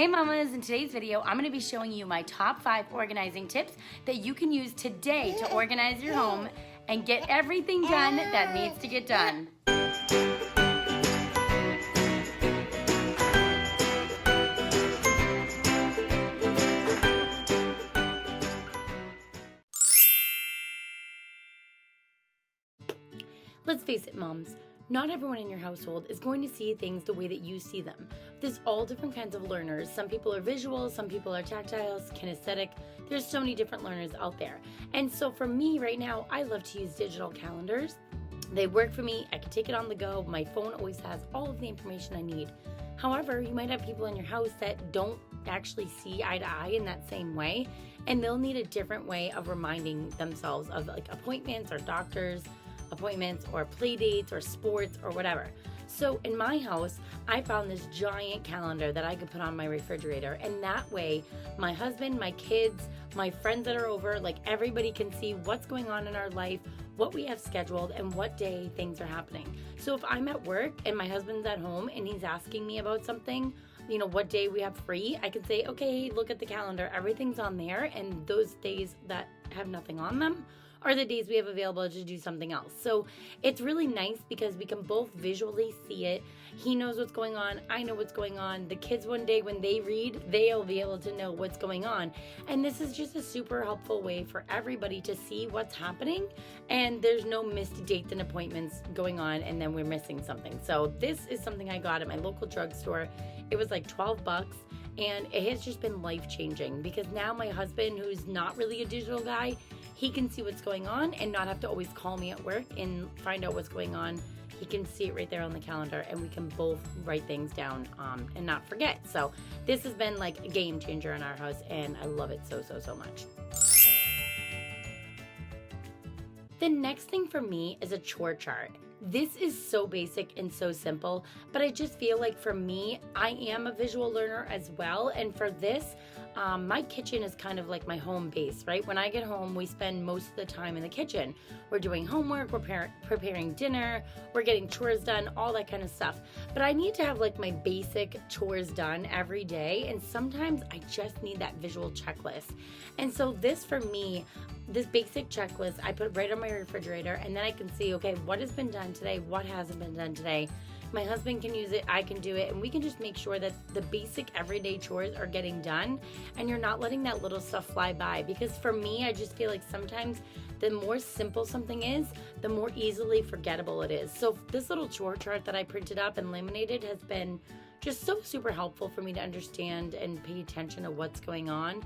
Hey mamas, in today's video, I'm gonna be showing you my top 5 organizing tips that you can use today to organize your home and get everything done that needs to get done. Let's face it, moms, not everyone in your household is going to see things the way that you see them. There's all different kinds of learners. Some people are visual, some people are tactile, kinesthetic. There's so many different learners out there. And so for me right now, I love to use digital calendars. They work for me. I can take it on the go. My phone always has all of the information I need. However, you might have people in your house that don't actually see eye to eye in that same way, and they'll need a different way of reminding themselves of like appointments or doctors appointments or play dates or sports or whatever. So in my house, I found this giant calendar that I could put on my refrigerator, and that way my husband, my kids, my friends that are over, like everybody can see what's going on in our life, what we have scheduled, and what day things are happening. So if I'm at work and my husband's at home and he's asking me about something, what day we have free, I can say, okay, look at the calendar, everything's on there, and those days that have nothing on them are the days we have available to do something else. So it's really nice because we can both visually see it. He knows what's going on, I know what's going on. The kids one day when they read, they'll be able to know what's going on. And this is just a super helpful way for everybody to see what's happening, and there's no missed dates and appointments going on and then we're missing something. So this is something I got at my local drugstore. It was like $12. And it has just been life-changing because now my husband, who's not really a digital guy, he can see what's going on and not have to always call me at work and find out what's going on. He can see it right there on the calendar, and we can both write things down and not forget. So this has been like a game changer in our house, and I love it so much. The next thing for me is a chore chart. This is so basic and so simple, but I just feel like for me, I am a visual learner as well. And for this, my kitchen is kind of like my home base, right? When I get home, we spend most of the time in the kitchen. We're doing homework, we're preparing dinner, we're getting chores done, all that kind of stuff. But I need to have like my basic chores done every day. And sometimes I just need that visual checklist. And so this for me, this basic checklist, I put right on my refrigerator, and then I can see, okay, what has been done today, what hasn't been done today. My husband can use it, I can do it, and we can just make sure that the basic everyday chores are getting done, and you're not letting that little stuff fly by. Because for me, I just feel like sometimes the more simple something is, the more easily forgettable it is. So this little chore chart that I printed up and laminated has been just so super helpful for me to understand and pay attention to what's going on.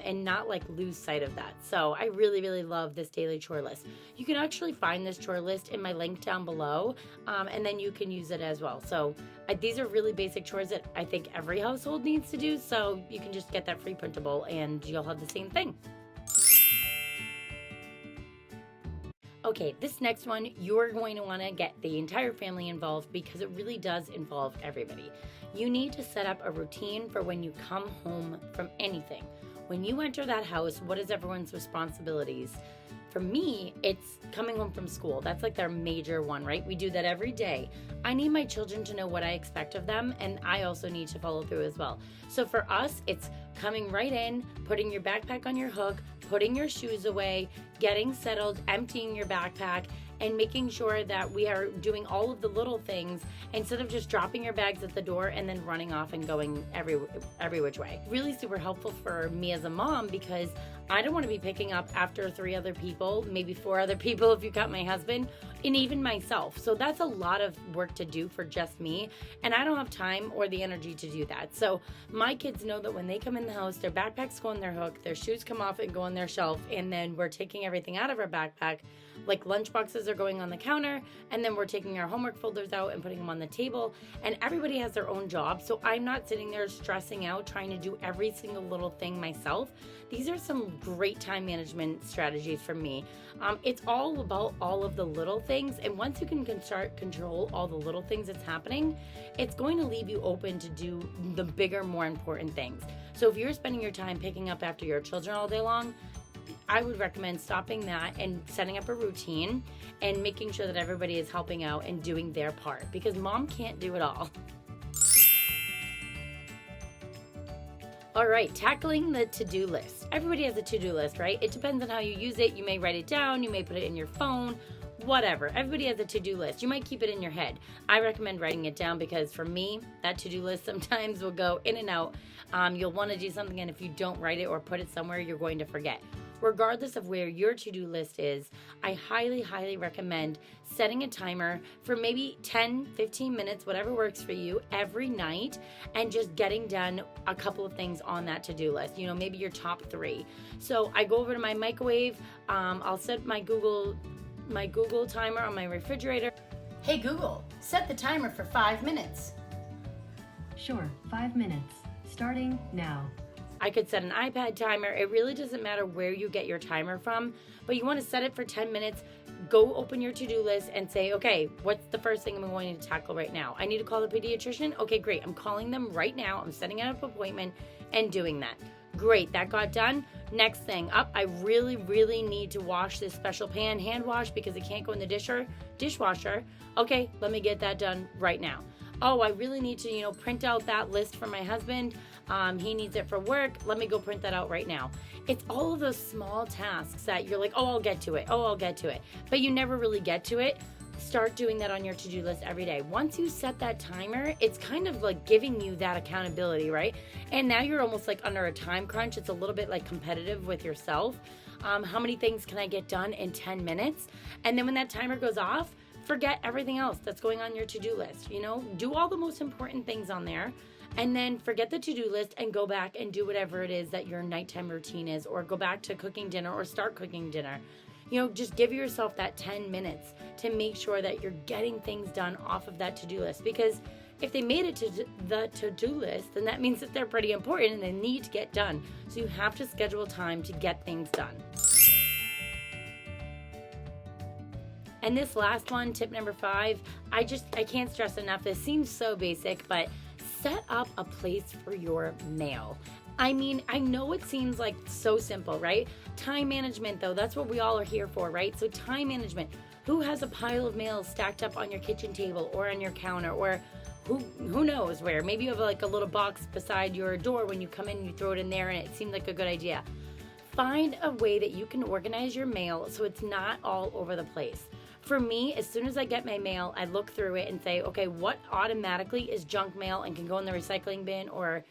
And not like lose sight of that. So I really love this daily chore list. You can actually find this chore list in my link down below, and then you can use it as well. So these are really basic chores that I think every household needs to do, so you can just get that free printable and you'll have the same thing. Okay, this next one, you're going to want to get the entire family involved because it really does involve everybody. You need to set up a routine for when you come home from anything. When you enter that house, what is everyone's responsibilities? For me, it's coming home from school. That's like their major one, right? We do that every day. I need my children to know what I expect of them, and I also need to follow through as well. So for us, it's coming right in, putting your backpack on your hook, putting your shoes away, getting settled, emptying your backpack, and making sure that we are doing all of the little things instead of just dropping your bags at the door and then running off and going every which way. Really super helpful for me as a mom because I don't want to be picking up after 3 other people, maybe 4 other people if you count my husband, and even myself. So that's a lot of work to do for just me, and I don't have time or the energy to do that. So my kids know that when they come in the house, their backpacks go on their hook, their shoes come off and go on their shelf, and then we're taking everything out of our backpack. Like lunch boxes are going on the counter, and then we're taking our homework folders out and putting them on the table, and everybody has their own job. So I'm not sitting there stressing out trying to do every single little thing myself. These are some great time management strategies for me. It's all about all of the little things, and once you can start control all the little things that's happening, it's going to leave you open to do the bigger, more important things. So if you're spending your time picking up after your children all day long, I would recommend stopping that and setting up a routine and making sure that everybody is helping out and doing their part, because mom can't do it all. All right, tackling the to-do list. Everybody has a to-do list, right? It depends on how you use it. You may write it down, you may put it in your phone, whatever. Everybody has a to-do list. You might keep it in your head. I recommend writing it down because for me, that to-do list sometimes will go in and out. You'll want to do something, and if you don't write it or put it somewhere, you're going to forget. Regardless of where your to-do list is, I highly, highly recommend setting a timer for maybe 10, 15 minutes, whatever works for you, every night, and just getting done a couple of things on that to-do list. You know, maybe your top 3. So I go over to my microwave. I'll set my Google timer on my refrigerator. Hey Google, set the timer for 5 minutes. Sure, 5 minutes. Starting now. I could set an iPad timer. It really doesn't matter where you get your timer from, but you want to set it for 10 minutes. Go open your to-do list and say, okay, what's the first thing I'm going to tackle right now? I need to call the pediatrician. Okay, great. I'm calling them right now. I'm setting up an appointment and doing that. Great, that got done. Next thing up, I really, really need to wash this special pan, hand wash, because it can't go in the dishwasher. Okay, let me get that done right now. Oh, I really need to, print out that list for my husband. He needs it for work. Let me go print that out right now. It's all of those small tasks that you're like, oh, I'll get to it. Oh, I'll get to it. But you never really get to it. Start doing that on your to-do list every day. Once you set that timer, it's kind of like giving you that accountability, right? And now you're almost like under a time crunch. It's a little bit like competitive with yourself. How many things can I get done in 10 minutes? And then when that timer goes off, forget everything else that's going on your to-do list. Do all the most important things on there, and then forget the to-do list and go back and do whatever it is that your nighttime routine is, or go back to cooking dinner or start cooking dinner. Just give yourself that 10 minutes to make sure that you're getting things done off of that to-do list, because if they made it to the to-do list, then that means that they're pretty important and they need to get done. So you have to schedule time to get things done. And this last one, tip number 5, I can't stress enough. This seems so basic, but set up a place for your mail. I mean, I know it seems like so simple, right? Time management, though, that's what we all are here for, right? So time management. Who has a pile of mail stacked up on your kitchen table or on your counter, or who knows where? Maybe you have like a little box beside your door when you come in, you throw it in there, and it seemed like a good idea. Find a way that you can organize your mail so it's not all over the place. For me, as soon as I get my mail, I look through it and say, okay, what automatically is junk mail and can go in the recycling bin or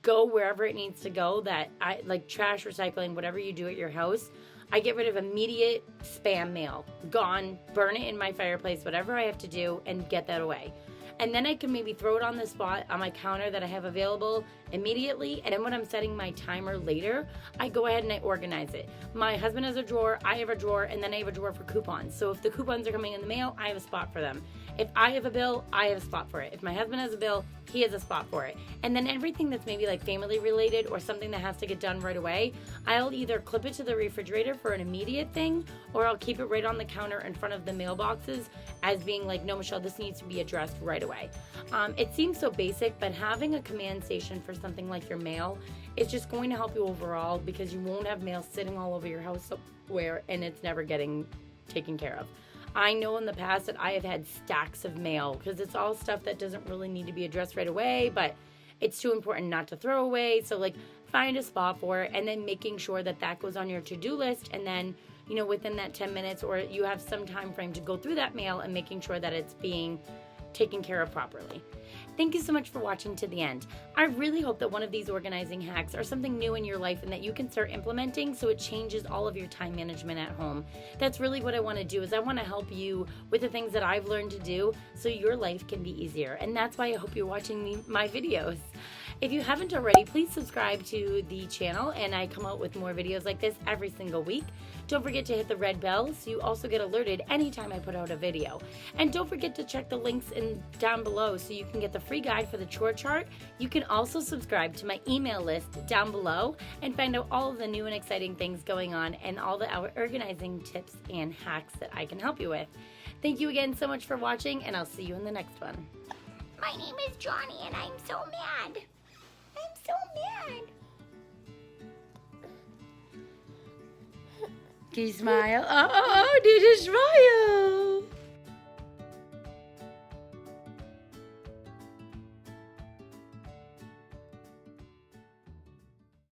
go wherever it needs to go, that I like trash, recycling, whatever you do at your house. I get rid of immediate spam mail. Gone, burn it in my fireplace, whatever I have to do, and get that away. And then I can maybe throw it on the spot on my counter that I have available immediately. And then when I'm setting my timer later, I go ahead and I organize it. My husband has a drawer, I have a drawer, and then I have a drawer for coupons. So if the coupons are coming in the mail, I have a spot for them. If I have a bill, I have a spot for it. If my husband has a bill, he has a spot for it. And then everything that's maybe like family related or something that has to get done right away, I'll either clip it to the refrigerator for an immediate thing, or I'll keep it right on the counter in front of the mailboxes as being like, no, Michelle, this needs to be addressed right away. It seems so basic, but having a command station for something like your mail is just going to help you overall, because you won't have mail sitting all over your house somewhere and it's never getting taken care of. I know in the past that I have had stacks of mail because it's all stuff that doesn't really need to be addressed right away, but it's too important not to throw away. So like find a spot for it, and then making sure that that goes on your to-do list, and then within that 10 minutes, or you have some time frame to go through that mail and making sure that it's being taken care of properly. Thank you so much for watching to the end. I really hope that one of these organizing hacks are something new in your life and that you can start implementing so it changes all of your time management at home. That's really what I want to do, is I want to help you with the things that I've learned to do so your life can be easier. And that's why I hope you're watching my videos. If you haven't already, please subscribe to the channel, and I come out with more videos like this every single week. Don't forget to hit the red bell so you also get alerted anytime I put out a video. And don't forget to check the links down below so you can get the free guide for the chore chart. You can also subscribe to my email list down below and find out all of the new and exciting things going on and all the organizing tips and hacks that I can help you with. Thank you again so much for watching, and I'll see you in the next one. My name is Johnny, and I'm so mad. I'm so mad. Can you smile? Oh, did you smile?